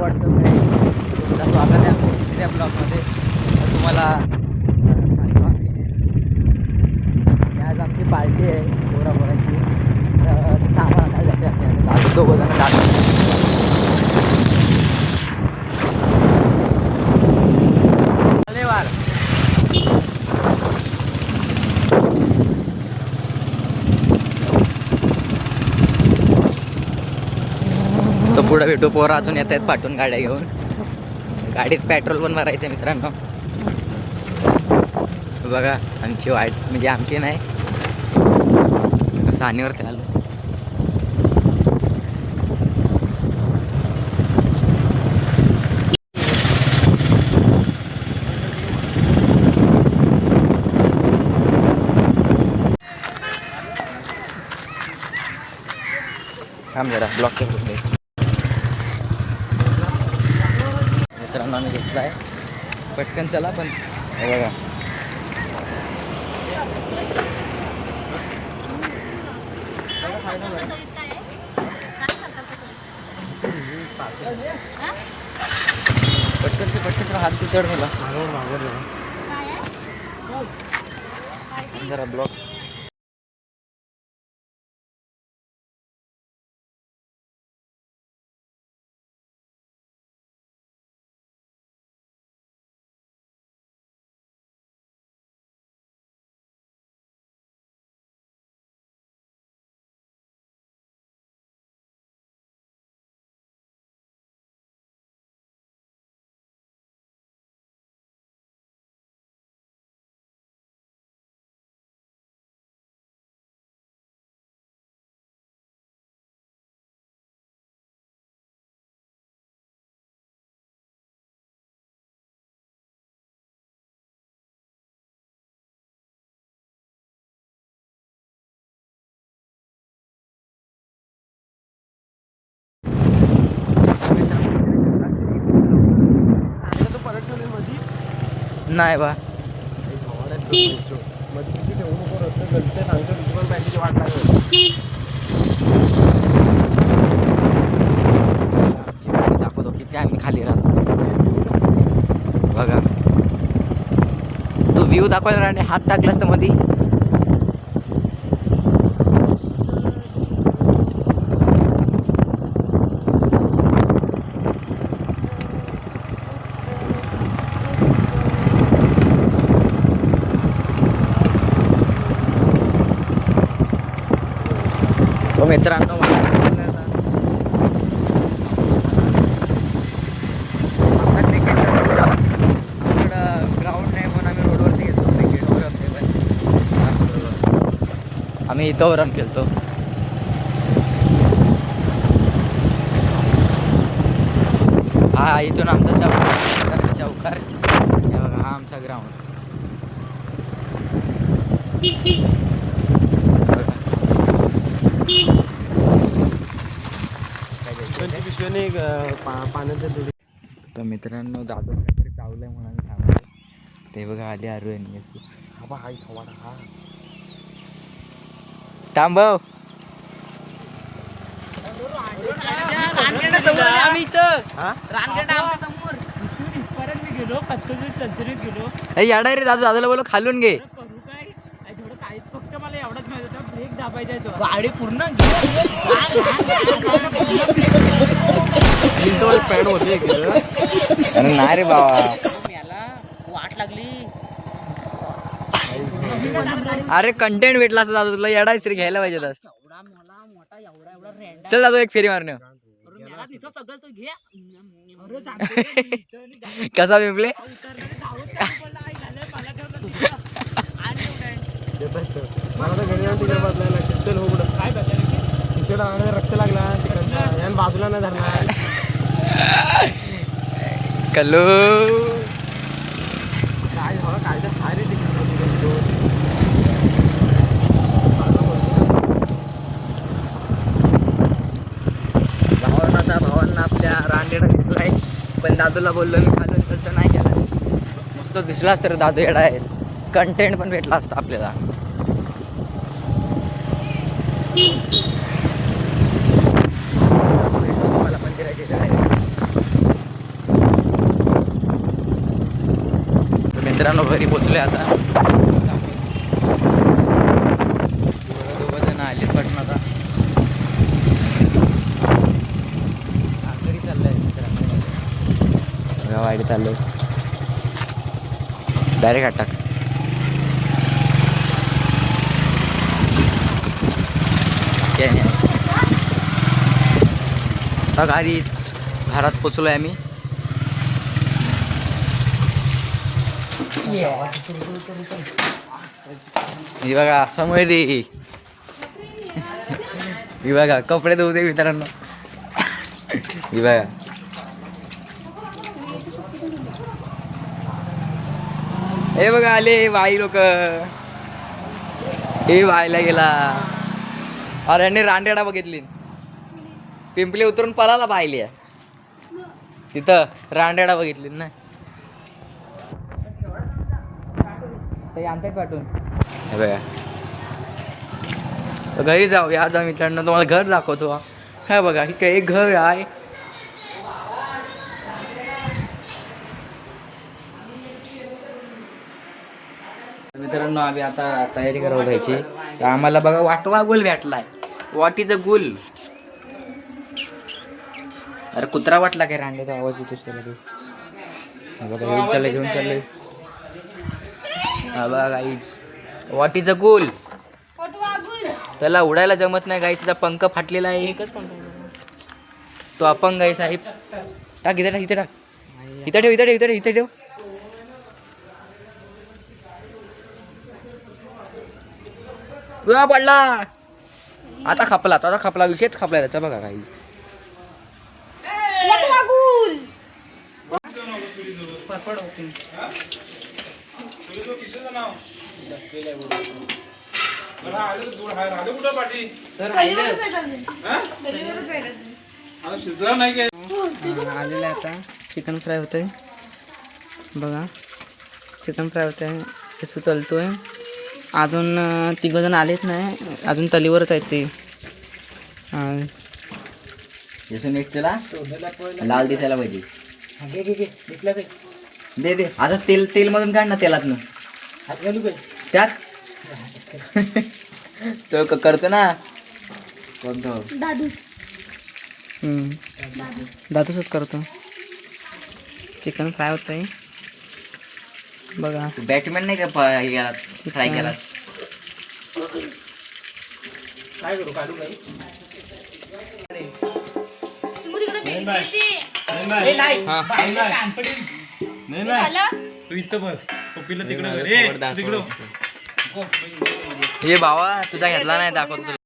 व्हॉट्सअपकडे तुमचं स्वागत आहे आमच्या तिसऱ्या ब्लॉगमध्ये. तर तुम्हाला सांगतो आम्ही आज आमची पार्टी आहे पोरापोरांची. तर आम्हाला काय जाते आम्ही दोघं जण धन्यवाद. तो पुढे भेटू. पोरं अजून येत आहेत पाठवून गाड्या घेऊन. गाडीत पेट्रोल पण भरायचं मित्रांनो. बघा आमची वाईट म्हणजे आमची नाही सानीवरती आलो. थांब जरा ब्लॉक करून दे. मित्रांनो आम्ही घेतला आहे पटकन चला. पण हे बघा पटकन हात पिचड मला जरा ब्लॉक. नाही बा दाखवतो किती आम्ही खाली राहतो. बघा तो व्ह्यू दाखवायला आणि हात टाकलास तर मध्ये. तो मित्रांनो ग्राउंड नाही म्हणून आम्ही रोडवरती घेतो क्रिकेट. आम्ही इथं रन खेळतो. हा इथून आमचा चौकार. हे बघा हा आमचा ग्राउंड. तर मित्रांनो दादू काहीतरी चावलंय म्हणून आम्ही थांबलो. ते बघा आले आरू आणि थांबव. याडा रे दादू. दादाला बोलो खालून घे. फक्त मला एवढंच माहिती होतं ब्रेक दाबायचा गाडी पूर्ण पॅड होते. अरे नाही रे बाबा याला वाट लागली. अरे कंटेंट भेटला असता दादू तुला. येडायच रे घ्यायला पाहिजे. एवढा मला मोठा एवढा रेंडा चल दादू एक फेरी मारणे. मला दिसत सगळं तो घे. कसा पिंपले मला तर घरी जाऊन तिकडे बदलायला चल हो काय तिकडे रक्त लागला तिकडे बाजूला नाही धरला. कल्लू काय झालं काय तर काय रे तिकडे भावांना आपल्या रांडेडा दिसलाय. पण दादूला बोललो मी खालून खर्च नाही केला. मस्त दिसलाच तर दादू येडा आहे. कंटेंट पण भेटला असता आपल्याला. मला पण फिरायचे आहे. मित्रांनो घरी पोचलोय आता. दोघं जण आले पण आता घरी चाललंय मित्रांनो. वाईट चाललंय डायरेक्ट अटॅक. घरीच घरात पोचलोय आम्ही. ही बघा समोर दे. ही बघा कपडे धुवते मित्रांनो. ही बघा हे बघा आले बाई लोक. हे बायला गेला. अरे यांनी रांडेडा बघितली. पिंपली उतरून पळाला पाहिली तिथं रांडेडा बघितली ना. आणतात पाठवून. हे बघा घरी जाऊ या जा मित्रांनो. तुम्हाला घर दाखवतो. हे बघा ही काही घर आहे. मित्रांनो आम्ही आता तयारी करावं जायची. तर आम्हाला बघा वाटवा गुल भेटलाय. वाटीचं गुल. अरे कुत्रा वाटला काय रांडे. तो आवाज येतोच त्याला. बघा घेऊन चालले. हा बघा गाईच वाटीचं गुल. त्याला उडायला जमत नाही गाई. तिचा पंख फाटलेला आहे. एकच पंख तो अपंग आहे साहेब. टाक इथे टाक. इथे ठेव. गुळा पडला. आता खपला. विषयच खपला त्याचा. बघा काही आलेलं आता चिकन फ्राय होतंय. बघा चिकन फ्राय होतंय. हे सुतलतोय. अजून 3 जण आलेच नाही. अजून तलीवरच आहेत ते. जसं एक त्याला लाल दिसायला पाहिजे. दिसला काही दे आता तेल मधून काढ ना. तेलातनं हात घालू काय त्यात. तो करतो ना कोणतो दादूसच करतो. चिकन फ्राय होतंय. बघा बॅटमॅन नाही का फ्राय केला. काय करू काढू काही. हे भावा तुझा घेतला नाही दाखवतो.